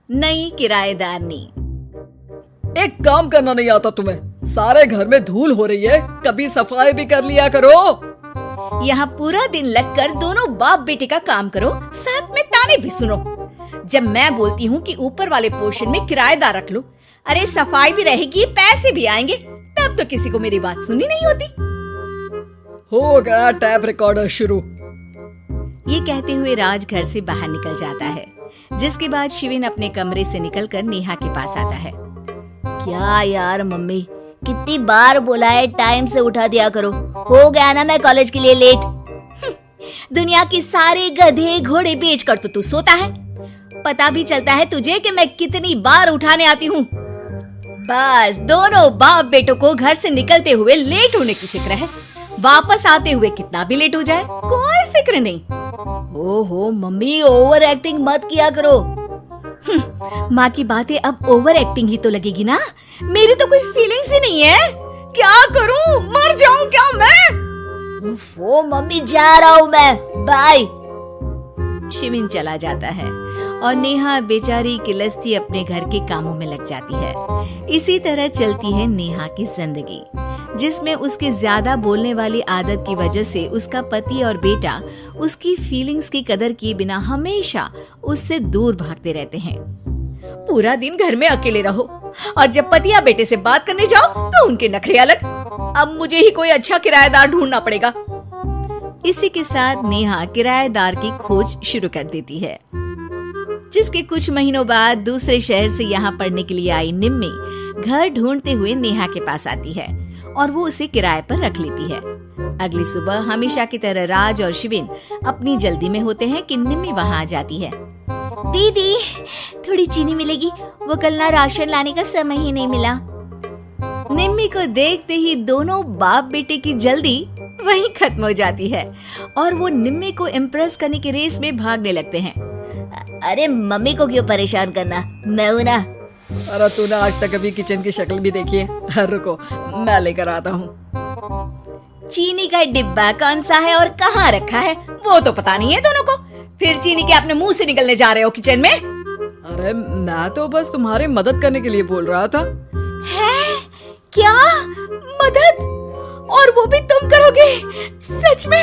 नई किराएदारनी। एक काम करना नहीं आता तुम्हें? सारे घर में धूल हो रही है, कभी सफाई भी कर लिया करो। यहाँ पूरा दिन लगकर दोनों बाप बेटे का काम करो, साथ में ताने भी सुनो। जब मैं बोलती हूँ कि ऊपर वाले पोर्शन में किराएदार रख लो, अरे सफाई भी रहेगी, पैसे भी आएंगे, तब तो किसी को मेरी बात सुनी नहीं होती। हो गया टैप रिकॉर्डर शुरू। ये कहते हुए राज घर से बाहर निकल जाता है, जिसके बाद शिविन अपने कमरे से निकलकर नेहा के पास आता है। क्या यार मम्मी, कितनी बार बोला है टाइम से उठा दिया करो, हो गया ना मैं कॉलेज के लिए लेट। दुनिया के सारे गधे घोड़े बेचकर तो तू सोता है, पता भी चलता है तुझे कि मैं कितनी बार उठाने आती हूँ। बस दोनों बाप बेटों को घर से निकलते हुए लेट होने की फिक्र है, वापस आते हुए कितना भी लेट हो जाए कोई फिक्र नहीं। ओहो मम्मी, ओवर एक्टिंग मत किया करो। माँ की बातें अब ओवर एक्टिंग ही तो लगेगी ना, मेरी तो कोई फीलिंग्स ही नहीं है। क्या करूं, मर जाऊं क्या मैं? ओ मम्मी, जा रहा हूँ मैं, बाय। शिविन चला जाता है और नेहा बेचारी किलस्ती अपने घर के कामों में लग जाती है। इसी तरह चलती है नेहा की जिंदगी, जिसमें उसके ज्यादा बोलने वाली आदत की वजह से उसका पति और बेटा उसकी फीलिंग्स की कदर किए बिना हमेशा उससे दूर भागते रहते हैं। पूरा दिन घर में अकेले रहो और जब पति या बेटे से बात करने जाओ तो उनके नखरे अलग। अब मुझे ही कोई अच्छा किराएदार ढूंढना पड़ेगा। इसी के साथ नेहा किराएदार की खोज शुरू कर देती है, जिसके कुछ महीनों बाद दूसरे शहर से यहाँ पढ़ने के लिए आई निम्मी घर ढूंढते हुए नेहा के पास आती है और वो उसे किराए पर रख लेती है। अगली सुबह हमेशा की तरह राज और शिविन अपनी जल्दी में होते हैं कि निम्मी वहाँ आ जाती है। दीदी, थोड़ी चीनी मिलेगी, वो कल ना राशन लाने का समय ही नहीं मिला। निम्मी को देखते ही दोनों बाप बेटे की जल्दी वहीं खत्म हो जाती है और वो निम्मी को इम्प्रेस करने की रेस में भागने लगते हैं। अरे मम्मी को क्यों परेशान करना, मैं हूँ ना। अरे तूने आज तक अभी किचन की शक्ल भी देखी है? रुको मैं लेकर आता हूँ। चीनी का डिब्बा कौन सा है और कहाँ रखा है वो तो पता नहीं है दोनों को, फिर चीनी के अपने मुंह से निकलने जा रहे हो किचन में। अरे मैं तो बस तुम्हारी मदद करने के लिए बोल रहा था। है क्या मदद? और वो भी तुम करोगे? सच में?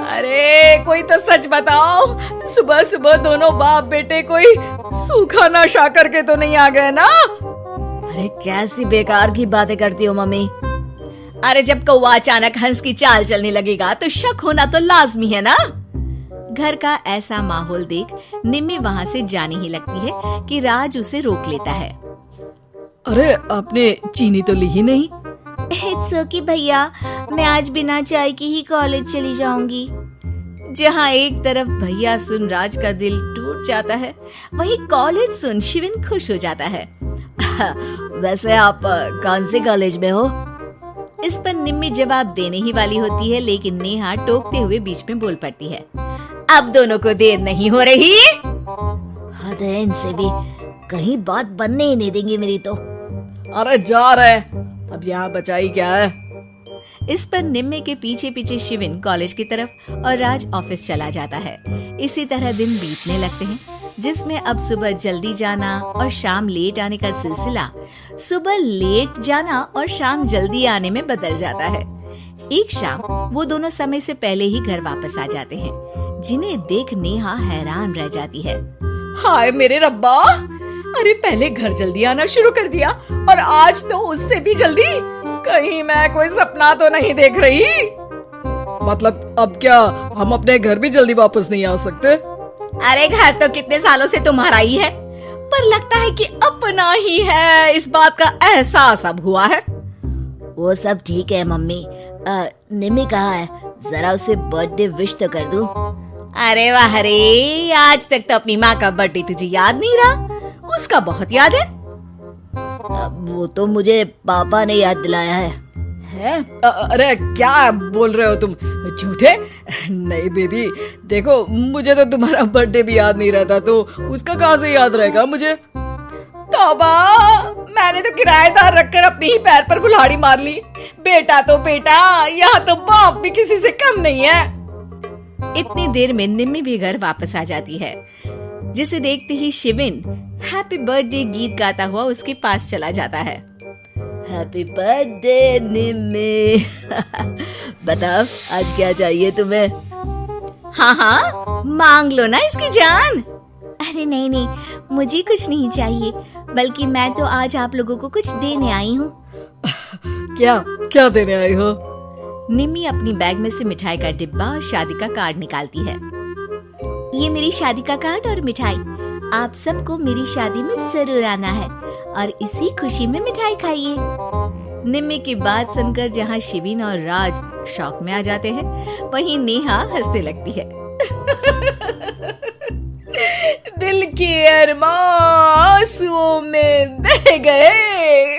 अरे कोई तो सच बताओ, सुबह सुबह दोनों बाप बेटे कोई सूखा नशा करके तो नहीं आ गए ना? अरे कैसी बेकार की बातें करती हो मम्मी। अरे जब कौवा अचानक हंस की चाल चलने लगेगा तो शक होना तो लाजमी है ना। घर का ऐसा माहौल देख निम्मी वहाँ से जाने ही लगती है कि राज उसे रोक लेता है। अरे आपने चीनी तो ली ही नहीं? इट्स ओके भैया, मैं आज बिना चाय की ही कॉलेज चली जाऊंगी। जहाँ एक तरफ भैया सुन राज का दिल टूट जाता है, वहीं कॉलेज सुन शिविन खुश हो जाता है। वैसे आप कौन से कॉलेज में हो? इस पर निम्मी जवाब देने ही वाली होती है, लेकिन नेहा टोकते हुए बीच में बोल पड़ती है। अब दोनों को देर नहीं हो रही। हद है इनसे भी, कहीं बात बनने ही नहीं देंगे मेरी तो। अरे जा रहे, अब यहाँ बचाई क्या है? इस पर निम्मी के पीछे पीछे शिविन कॉलेज की तरफ और राज ऑफिस चला जाता है। इसी तरह दिन बीतने लगते हैं, जिसमें अब सुबह जल्दी जाना और शाम लेट आने का सिलसिला सुबह लेट जाना और शाम जल्दी आने में बदल जाता है। एक शाम वो दोनों समय से पहले ही घर वापस आ जाते हैं, जिन्हें देख नेहा हैरान रह जाती है। हाय मेरे रब्बा, अरे पहले घर जल्दी आना शुरू कर दिया और आज तो उससे भी जल्दी। कहीं मैं कोई सपना तो नहीं देख रही? मतलब अब क्या हम अपने घर भी जल्दी वापस नहीं आ सकते? अरे घर तो कितने सालों से तुम्हारा ही है, पर लगता है कि अपना ही है, इस बात का एहसास अब हुआ है। वो सब ठीक है मम्मी, निम्मी कहाँ है? जरा उसे बर्थडे विश तो कर दूं। अरे वाह रे, आज तक तो अपनी माँ का बर्थडे तुझे याद नहीं रहा, उसका बहुत याद है। वो तो मुझे पापा ने याद दिलाया है। अरे क्या बोल रहे हो तुम झूठे? नहीं बेबी, देखो मुझे तो तुम्हारा बर्थडे भी याद नहीं रहता, तो उसका कहाँ से याद रहेगा मुझे? तौबा, मैंने तो किराएदार रखकर अपनी ही पैर पर कुल्हाड़ी मार ली। बेटा तो बेटा, यहाँ तो बाप भी किसी से कम नहीं है। इतनी देर में निम्मी भी घर वापस आ जाती है। जिसे देखते ही शिविन हैप्पी बर्थडे गीत गाता हुआ उसके पास चला जाता है। हैप्पी बर्थडे निम्मी। बताओ आज क्या चाहिए तुम्हें? हाँ हाँ, मांग लो ना इसकी जान। अरे नहीं नहीं, मुझे कुछ नहीं चाहिए, बल्कि मैं तो आज आप लोगों को कुछ देने आई हूँ। क्या क्या देने आई हो? निम्मी अपनी बैग में से मिठाई का डिब्बा और शादी का कार्ड निकालती है। ये मेरी शादी का कार्ड और मिठाई। आप सबको मेरी शादी में जरूर आना है और इसी खुशी में मिठाई खाइए। निम्मी की बात सुनकर जहाँ शिविन और राज शॉक में आ जाते हैं, वहीं नेहा हंसने लगती है। दिल की अरमां आंसुओं में बह गए।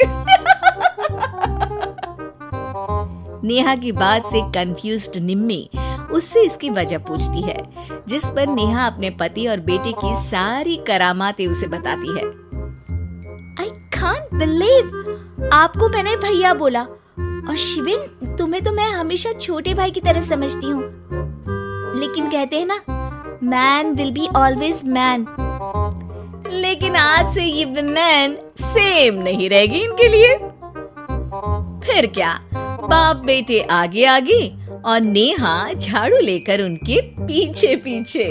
नेहा की बात से कंफ्यूज्ड निम्मी उससे इसकी वजह पूछती है, जिस पर नेहा अपने पति और बेटे की सारी करामातें उसे बताती है। I can't believe आपको मैंने भैया बोला, और शिविन तुम्हें तो मैं हमेशा छोटे भाई की तरह समझती हूँ, लेकिन कहते हैं ना, man will be always man. लेकिन आज से ये विमेन सेम नहीं रहेगी इनके लिए। फिर क्या, बाप बेटे आगे आगे और नेहा झाड़ू लेकर उनके पीछे पीछे।